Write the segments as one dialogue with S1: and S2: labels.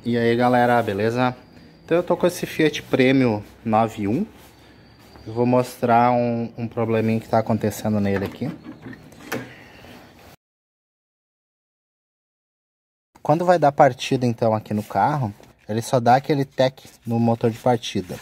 S1: E aí galera, beleza? Então eu tô com esse Fiat Premio 91. Eu vou mostrar um probleminha que tá acontecendo nele aqui. Quando vai dar partida então aqui no carro, ele só dá aquele tec no motor de partida.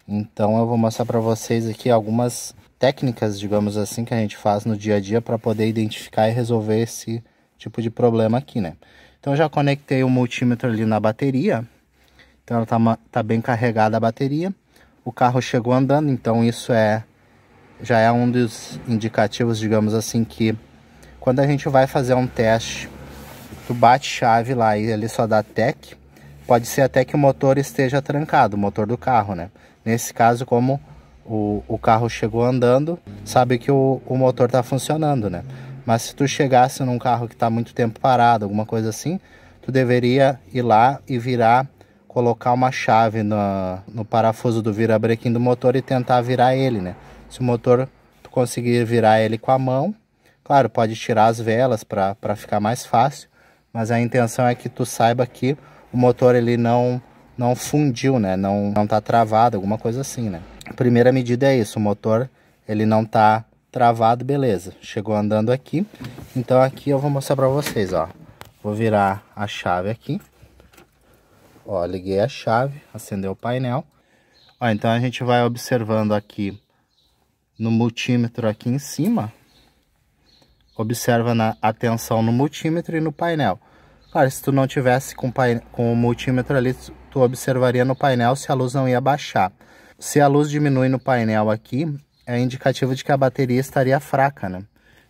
S1: Então eu vou mostrar para vocês aqui algumas técnicas, digamos assim, que a gente faz no dia a dia para poder identificar e resolver esse tipo de problema aqui, né? Então eu já conectei o multímetro ali na bateria. Então ela tá bem carregada a bateria. O carro chegou andando, então isso já é um dos indicativos, digamos assim, que quando a gente vai fazer um teste, tu bate chave lá e ele só dá tec, pode ser até que o motor esteja trancado, o motor do carro, né? Nesse caso, como o carro chegou andando, sabe que o motor tá funcionando, né? Mas se tu chegasse num carro que tá muito tempo parado, alguma coisa assim, tu deveria ir lá e colocar uma chave no parafuso do virabrequim do motor e tentar virar ele, né? Se o motor tu conseguir virar ele com a mão, claro, pode tirar as velas para ficar mais fácil, mas a intenção é que tu saiba que o motor ele não fundiu, né? Não tá travado, alguma coisa assim, né? A primeira medida é isso, o motor ele não tá travado, beleza. Chegou andando aqui, então aqui eu vou mostrar para vocês, ó. Vou virar a chave aqui. Ó, liguei a chave, acendeu o painel. Ó, então a gente vai observando aqui no multímetro aqui em cima. Observa a tensão no multímetro e no painel. Claro, se tu não tivesse com o multímetro ali, tu observaria no painel se a luz não ia baixar. Se a luz diminui no painel aqui, é indicativo de que a bateria estaria fraca, né?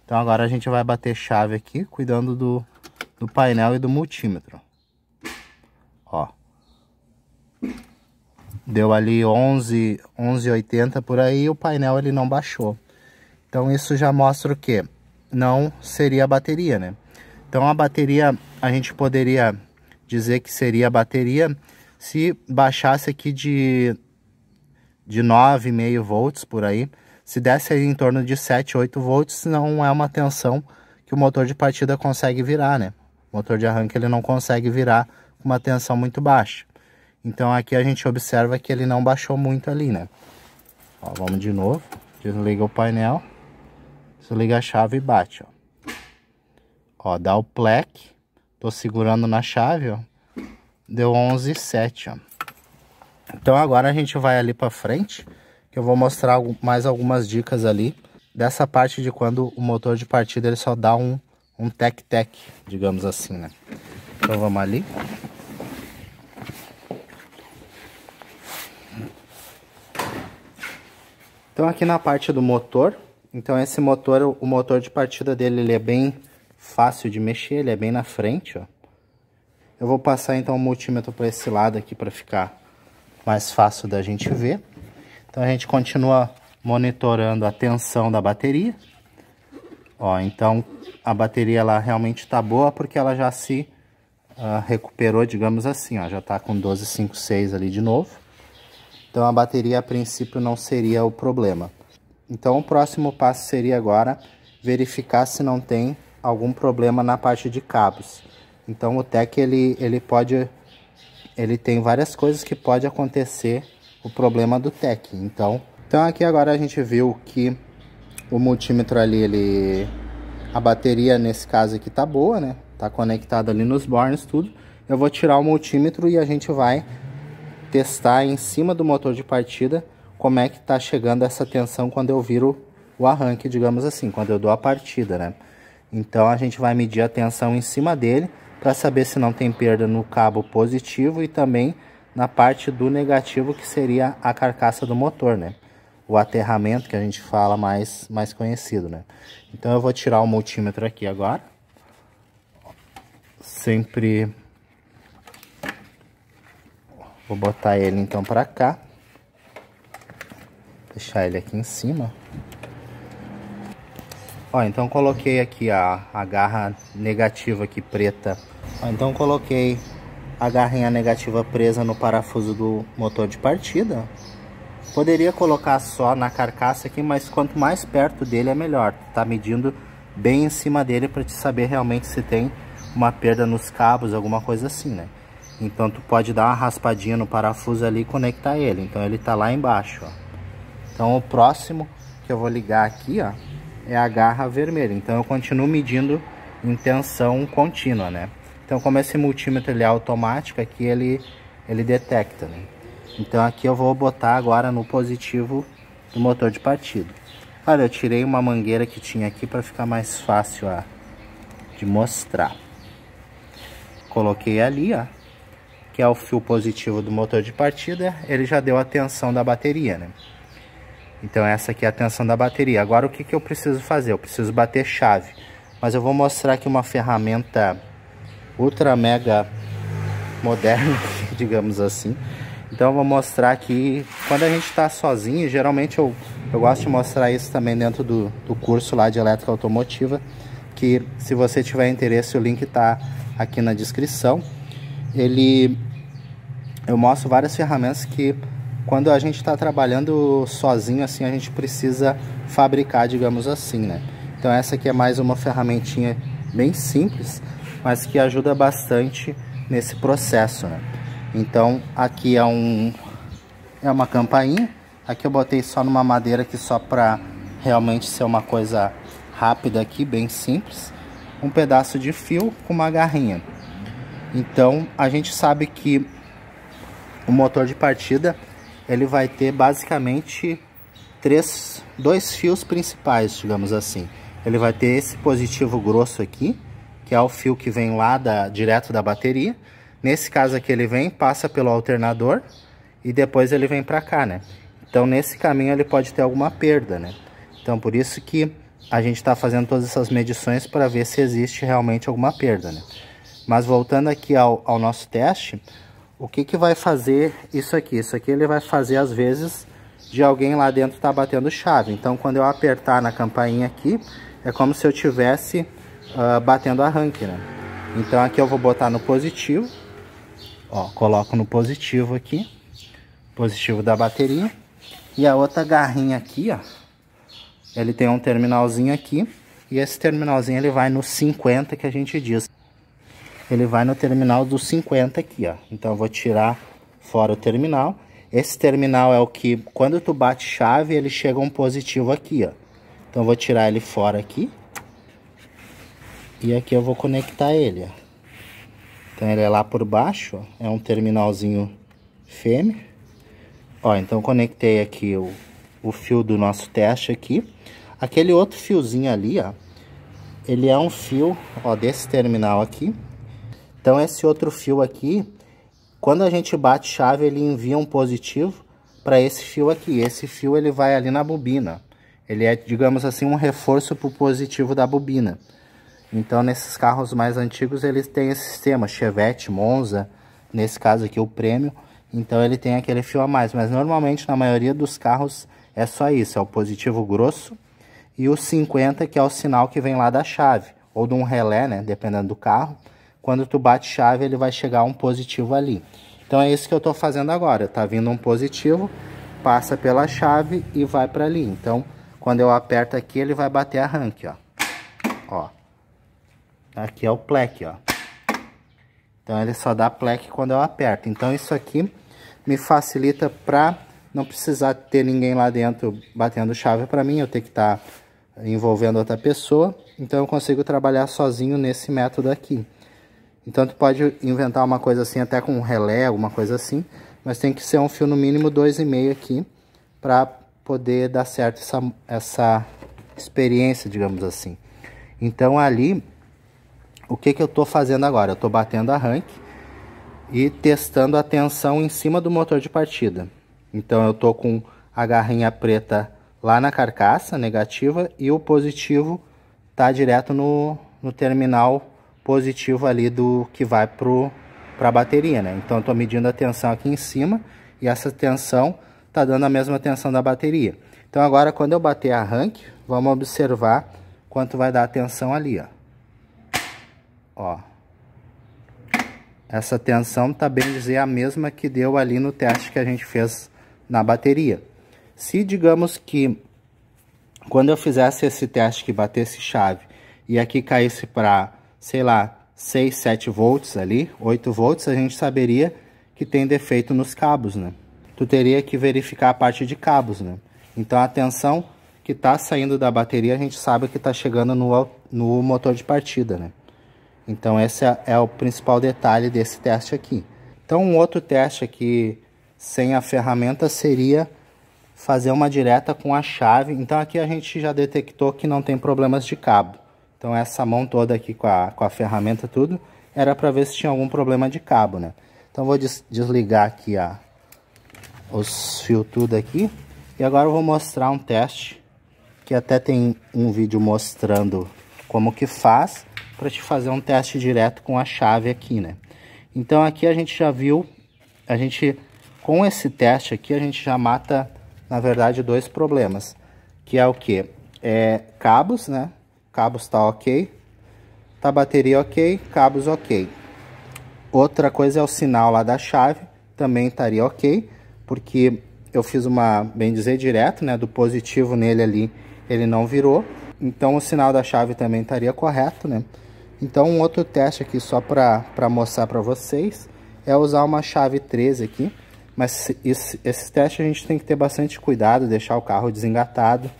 S1: Então agora a gente vai bater chave aqui, cuidando do painel e do multímetro. Ó. Deu ali 11,80 por aí, o painel ele não baixou. Então isso já mostra o que? Não seria a bateria, né? Então a bateria, a gente poderia dizer que seria a bateria se baixasse aqui de 9,5 volts por aí. Se desse aí em torno de 7, 8 volts, não é uma tensão que o motor de partida consegue virar, né? O motor de arranque ele não consegue virar com uma tensão muito baixa. Então aqui a gente observa que ele não baixou muito ali, né? Ó, vamos de novo. Desliga o painel. Desliga a chave e bate, ó. Ó, dá o pleque. Tô segurando na chave, ó. Deu 11,7, ó. Então agora a gente vai ali pra frente, que eu vou mostrar mais algumas dicas ali dessa parte de quando o motor de partida ele só dá um tec-tec, digamos assim, né? Então vamos ali. Então aqui na parte do motor, então esse motor, o motor de partida dele ele é bem fácil de mexer, ele é bem na frente, ó. Eu vou passar então o multímetro para esse lado aqui para ficar mais fácil da gente ver. Então a gente continua monitorando a tensão da bateria. Ó, então a bateria ela realmente está boa porque ela já se recuperou, digamos assim, ó, já está com 12,56 ali de novo. Então a bateria a princípio não seria o problema. Então o próximo passo seria agora verificar se não tem algum problema na parte de cabos. Então o tec ele tem várias coisas que pode acontecer o problema do tec. Então aqui agora a gente viu que o multímetro ali, a bateria nesse caso aqui tá boa, né? Tá conectado ali nos bornes, tudo. Eu vou tirar o multímetro e a gente vai testar em cima do motor de partida como é que tá chegando essa tensão quando eu viro o arranque, digamos assim, quando eu dou a partida, né? Então a gente vai medir a tensão em cima dele para saber se não tem perda no cabo positivo e também na parte do negativo, que seria a carcaça do motor, né? O aterramento que a gente fala mais conhecido, né? Então eu vou tirar o multímetro aqui agora. Sempre vou botar ele então para cá. Deixar ele aqui em cima. Ó, então coloquei aqui a garra negativa aqui preta. Ó, então coloquei a garrinha negativa presa no parafuso do motor de partida. Poderia colocar só na carcaça aqui, mas quanto mais perto dele é melhor. Tá medindo bem em cima dele para te saber realmente se tem uma perda nos cabos, alguma coisa assim, né? Então tu pode dar uma raspadinha no parafuso ali e conectar ele. Então ele tá lá embaixo, ó. Então o próximo que eu vou ligar aqui, ó, é a garra vermelha. Então eu continuo medindo em tensão contínua, né? Então como esse multímetro ele é automático, aqui ele detecta, né? Então aqui eu vou botar agora no positivo do motor de partida. Olha, eu tirei uma mangueira que tinha aqui para ficar mais fácil de mostrar. Coloquei ali, ó, que é o fio positivo do motor de partida, ele já deu a tensão da bateria, né? Então essa aqui é a tensão da bateria. Agora o que eu preciso fazer? Eu preciso bater chave. Mas eu vou mostrar aqui uma ferramenta ultra mega moderna, digamos assim. Então eu vou mostrar aqui, quando a gente está sozinho, geralmente eu gosto de mostrar isso também dentro do curso lá de elétrica automotiva, que se você tiver interesse o link está aqui na descrição. Eu mostro várias ferramentas que quando a gente está trabalhando sozinho assim, a gente precisa fabricar, digamos assim, né? Então essa aqui é mais uma ferramentinha bem simples, mas que ajuda bastante nesse processo, né? Então aqui é uma campainha. Aqui eu botei só numa madeira aqui só para realmente ser uma coisa rápida aqui, bem simples. Um pedaço de fio com uma garrinha. Então a gente sabe que o motor de partida ele vai ter basicamente dois fios principais, digamos assim. Ele vai ter esse positivo grosso aqui, que é o fio que vem lá direto da bateria. Nesse caso aqui ele passa pelo alternador e depois ele vem para cá, né? Então nesse caminho ele pode ter alguma perda, né? Então por isso que a gente está fazendo todas essas medições para ver se existe realmente alguma perda, né? Mas voltando aqui ao nosso teste, o que vai fazer isso aqui? Isso aqui ele vai fazer às vezes de alguém lá dentro estar batendo chave. Então quando eu apertar na campainha aqui, é como se eu tivesse batendo arranque, né? Então aqui eu vou botar no positivo. Ó, coloco no positivo aqui, positivo da bateria. E a outra garrinha aqui, ó, ele tem um terminalzinho aqui. E esse terminalzinho ele vai no 50 que a gente diz. Ele vai no terminal do 50 aqui, ó. Então eu vou tirar fora o terminal. Esse terminal é o que, quando tu bate chave, ele chega um positivo aqui, ó. Então eu vou tirar ele fora aqui. E aqui eu vou conectar ele, ó. Então ele é lá por baixo, ó. É um terminalzinho fêmea. Ó, então conectei aqui o fio do nosso teste aqui. Aquele outro fiozinho ali, ó, ele é um fio, ó, desse terminal aqui. Então esse outro fio aqui, quando a gente bate chave, ele envia um positivo para esse fio aqui. Esse fio ele vai ali na bobina. Ele é, digamos assim, um reforço para o positivo da bobina. Então nesses carros mais antigos eles têm esse sistema, Chevette, Monza, nesse caso aqui o Premium. Então ele tem aquele fio a mais, mas normalmente na maioria dos carros é só isso, é o positivo grosso e o 50 que é o sinal que vem lá da chave, ou de um relé, né, dependendo do carro. Quando tu bate chave ele vai chegar um positivo ali. Então é isso que eu tô fazendo agora, tá vindo um positivo, passa pela chave e vai para ali. Então quando eu aperto aqui ele vai bater arranque, ó. Ó. Aqui é o pleque, ó. Então ele só dá pleque quando eu aperto. Então isso aqui me facilita para não precisar ter ninguém lá dentro batendo chave para mim. Eu ter que estar envolvendo outra pessoa. Então eu consigo trabalhar sozinho nesse método aqui. Então tu pode inventar uma coisa assim até com um relé, alguma coisa assim. Mas tem que ser um fio no mínimo 2,5 aqui para poder dar certo essa experiência, digamos assim. Então ali... O que eu estou fazendo agora? Eu estou batendo arranque e testando a tensão em cima do motor de partida. Então eu estou com a garrinha preta lá na carcaça, negativa, e o positivo está direto no terminal positivo ali do que vai para a bateria, né? Então eu estou medindo a tensão aqui em cima e essa tensão está dando a mesma tensão da bateria. Então agora quando eu bater arranque, vamos observar quanto vai dar a tensão ali, ó. Ó, essa tensão tá bem dizer a mesma que deu ali no teste que a gente fez na bateria. Se digamos que quando eu fizesse esse teste que batesse chave e aqui caísse para, sei lá, 6, 7 volts ali, 8 volts, a gente saberia que tem defeito nos cabos, né? Tu teria que verificar a parte de cabos, né? Então a tensão que tá saindo da bateria, a gente sabe que tá chegando no motor de partida, né? Então esse é o principal detalhe desse teste aqui. Então um outro teste aqui sem a ferramenta seria fazer uma direta com a chave. Então aqui a gente já detectou que não tem problemas de cabo. Então essa mão toda aqui com a ferramenta tudo, era para ver se tinha algum problema de cabo, né? Então vou desligar aqui os fios tudo aqui. E agora eu vou mostrar um teste, que até tem um vídeo mostrando como que faz, para te fazer um teste direto com a chave aqui, né? Então aqui a gente já viu, com esse teste aqui a gente já mata, na verdade, dois problemas. Que é o que? Cabos, né? Cabos tá ok, tá bateria ok, cabos ok. Outra coisa é o sinal lá da chave, também estaria ok, porque eu fiz uma, bem dizer, direto, né? Do positivo nele ali, ele não virou. Então o sinal da chave também estaria correto, né? Então um outro teste aqui só para mostrar para vocês é usar uma chave 13 aqui. Mas esse teste a gente tem que ter bastante cuidado, deixar o carro desengatado.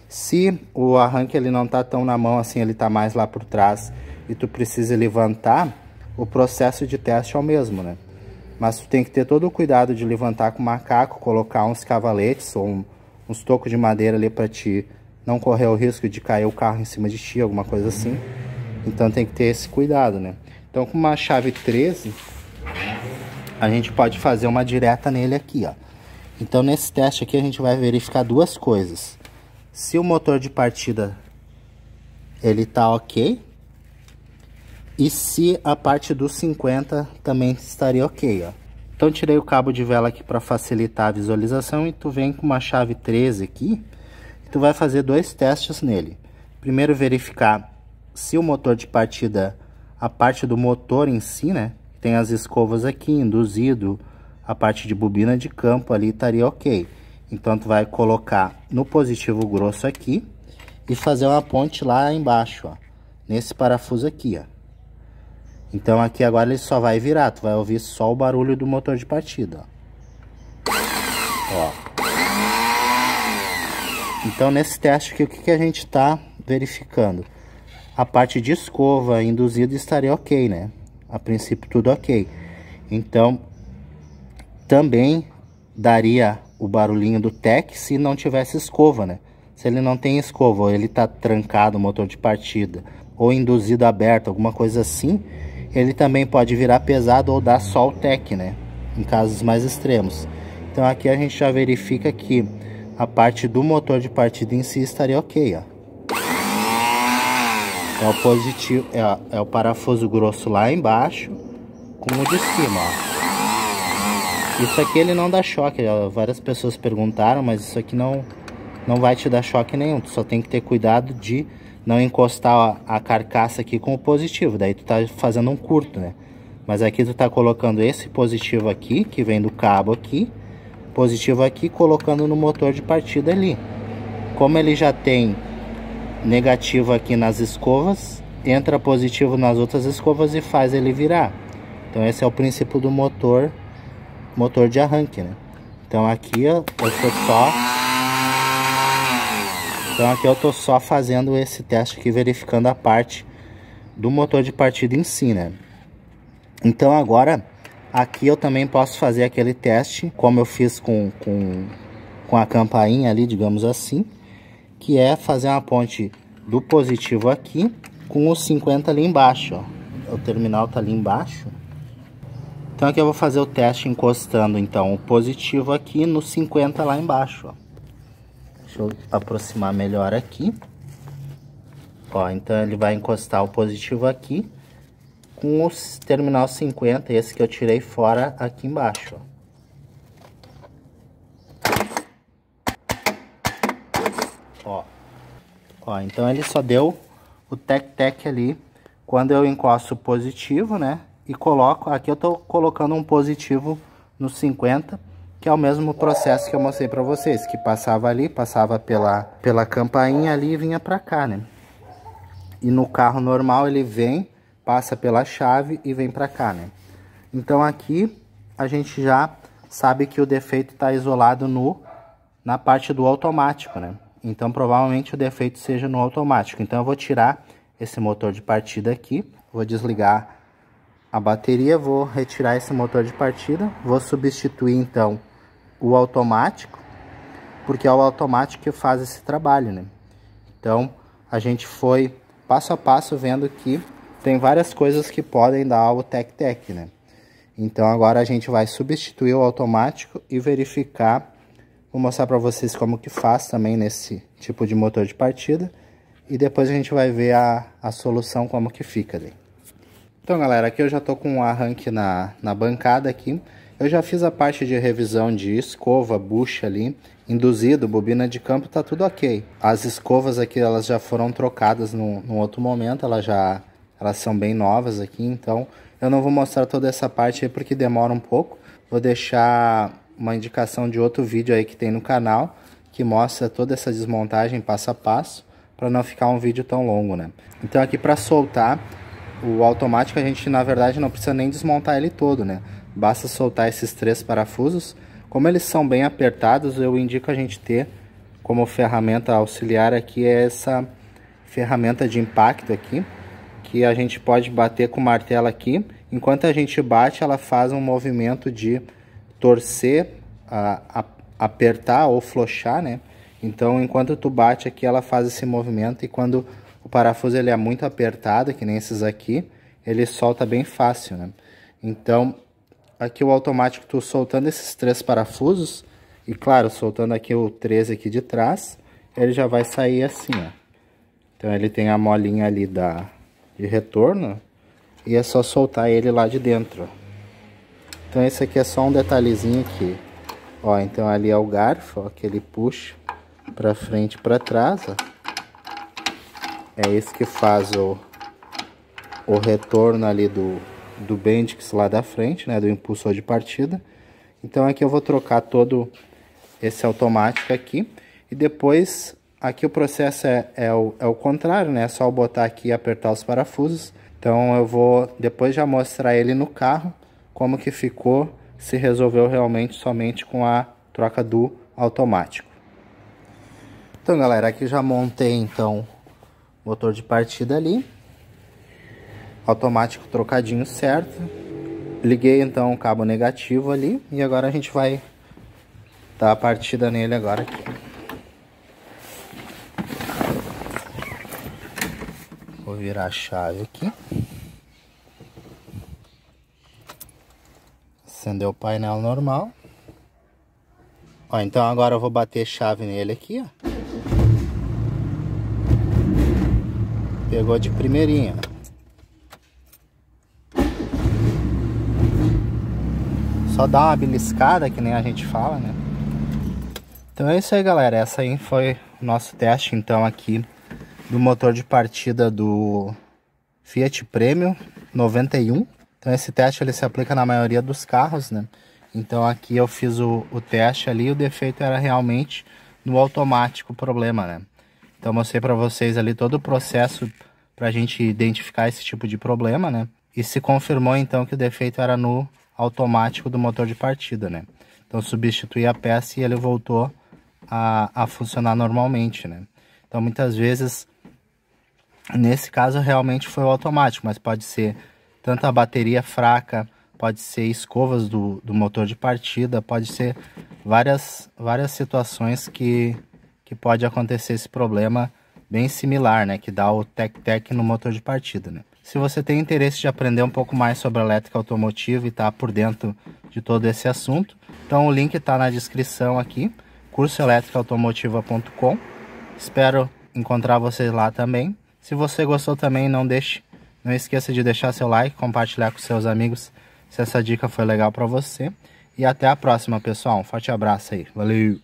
S1: Se o arranque ele não tá tão na mão assim, ele tá mais lá por trás e tu precisa levantar, o processo de teste é o mesmo, né? Mas tu tem que ter todo o cuidado de levantar com o macaco, colocar uns cavaletes ou uns tocos de madeira ali para te não correr o risco de cair o carro em cima de ti, alguma coisa assim. Então tem que ter esse cuidado, né? Então com uma chave 13, a gente pode fazer uma direta nele aqui, ó. Então nesse teste aqui a gente vai verificar duas coisas. Se o motor de partida ele tá ok, e se a parte dos 50 também estaria ok, ó. Então tirei o cabo de vela aqui para facilitar a visualização e tu vem com uma chave 13 aqui, e tu vai fazer dois testes nele. Primeiro verificar se o motor de partida, a parte do motor em si, né, tem as escovas aqui, induzido, a parte de bobina de campo ali estaria ok. Então tu vai colocar no positivo grosso aqui e fazer uma ponte lá embaixo, ó, nesse parafuso aqui, ó. Então aqui agora ele só vai virar, tu vai ouvir só o barulho do motor de partida, ó. Então nesse teste aqui, o que a gente tá verificando? A parte de escova induzida estaria ok, né? A princípio tudo ok. Então também daria o barulhinho do TEC se não tivesse escova, né? Se ele não tem escova, ou ele tá trancado o motor de partida, ou induzido aberto, alguma coisa assim, ele também pode virar pesado ou dar só o TEC, né? Em casos mais extremos. Então aqui a gente já verifica que a parte do motor de partida em si estaria ok, ó. É o positivo, é o parafuso grosso lá embaixo com o de cima, ó. Isso aqui ele não dá choque, várias pessoas perguntaram, mas isso aqui não vai te dar choque nenhum. Tu só tem que ter cuidado de não encostar a carcaça aqui com o positivo, daí tu tá fazendo um curto, né? Mas aqui tu tá colocando esse positivo aqui, que vem do cabo aqui, positivo aqui, colocando no motor de partida ali. Como ele já tem negativo aqui nas escovas, entra positivo nas outras escovas e faz ele virar. Então esse é o princípio do motor de arranque, né? Então aqui eu tô só fazendo esse teste aqui, verificando a parte do motor de partida em si, né? Então agora aqui eu também posso fazer aquele teste como eu fiz com a campainha ali, digamos assim, que é fazer uma ponte do positivo aqui com os 50 ali embaixo, ó. O terminal tá ali embaixo. Então aqui eu vou fazer o teste encostando então o positivo aqui no 50 lá embaixo, ó. Deixa eu aproximar melhor aqui. Ó, então ele vai encostar o positivo aqui com o terminal 50, esse que eu tirei fora aqui embaixo, ó. Ó, então ele só deu o tec-tec ali quando eu encosto o positivo, né? E coloco, aqui eu tô colocando um positivo no 50, que é o mesmo processo que eu mostrei para vocês, que passava ali, passava pela campainha ali e vinha para cá, né? E no carro normal ele vem, passa pela chave e vem para cá, né? Então aqui a gente já sabe que o defeito está isolado na parte do automático, né? Então provavelmente o defeito seja no automático. Então eu vou tirar esse motor de partida aqui, vou desligar a bateria, vou retirar esse motor de partida, vou substituir então o automático, porque é o automático que faz esse trabalho, né? Então a gente foi passo a passo vendo que tem várias coisas que podem dar o tec-tec, né? Então agora a gente vai substituir o automático e verificar. Vou mostrar para vocês como que faz também nesse tipo de motor de partida. E depois a gente vai ver a solução como que fica daí. Então galera, aqui eu já tô com o arranque na bancada aqui. Eu já fiz a parte de revisão de escova, bucha ali, induzido, bobina de campo, tá tudo ok. As escovas aqui, elas já foram trocadas num outro momento, elas são bem novas aqui, então eu não vou mostrar toda essa parte aí porque demora um pouco. Vou deixar uma indicação de outro vídeo aí que tem no canal, que mostra toda essa desmontagem passo a passo, para não ficar um vídeo tão longo, né? Então aqui para soltar o automático, a gente na verdade não precisa nem desmontar ele todo, né? Basta soltar esses 3 parafusos. Como eles são bem apertados, eu indico a gente ter como ferramenta auxiliar aqui essa ferramenta de impacto aqui, que a gente pode bater com o martelo aqui. Enquanto a gente bate, ela faz um movimento de torcer, apertar ou flochar, né? Então, enquanto tu bate aqui, ela faz esse movimento, e quando o parafuso ele é muito apertado, que nem esses aqui, ele solta bem fácil, né? Então, aqui o automático, tu soltando esses 3 parafusos, e claro, soltando aqui o 13 aqui de trás, ele já vai sair assim, ó. Então ele tem a molinha ali de retorno, e é só soltar ele lá de dentro. Então esse aqui é só um detalhezinho aqui. Ó, então ali é o garfo, ó, que ele puxa pra frente e pra trás, ó. É esse que faz o retorno ali do Bendix lá da frente, né, do impulsor de partida. Então aqui eu vou trocar todo esse automático aqui, e depois aqui o processo é o contrário, né, é só eu botar aqui e apertar os parafusos. Então eu vou depois já mostrar ele no carro, como que ficou, se resolveu realmente somente com a troca do automático. Então galera, aqui já montei então o motor de partida ali, automático trocadinho certo. Liguei então o cabo negativo ali, e agora a gente vai dar a partida nele agora aqui. Vou virar a chave aqui. Acender o painel normal. Ó, então agora eu vou bater chave nele aqui, ó. Pegou de primeirinha. Só dá uma beliscada, que nem a gente fala, né? Então é isso aí, galera. Essa aí foi o nosso teste, então, aqui do motor de partida do Fiat Premio 91. Então esse teste ele se aplica na maioria dos carros, né? Então aqui eu fiz o teste ali, o defeito era realmente no automático o problema, né? Então eu mostrei para vocês ali todo o processo para a gente identificar esse tipo de problema, né? E se confirmou então que o defeito era no automático do motor de partida, né? Então substituí a peça e ele voltou a funcionar normalmente, né? Então muitas vezes, nesse caso realmente foi o automático, mas pode ser tanto a bateria fraca, pode ser escovas do motor de partida, pode ser várias situações que pode acontecer esse problema bem similar, né? Que dá o tec-tec no motor de partida, né? Se você tem interesse de aprender um pouco mais sobre elétrica automotiva e tá por dentro de todo esse assunto, então o link está na descrição aqui, cursoelétricaautomotiva.com. Espero encontrar vocês lá também. Se você gostou também, não esqueça de deixar seu like, compartilhar com seus amigos se essa dica foi legal para você. E até a próxima, pessoal. Um forte abraço aí. Valeu!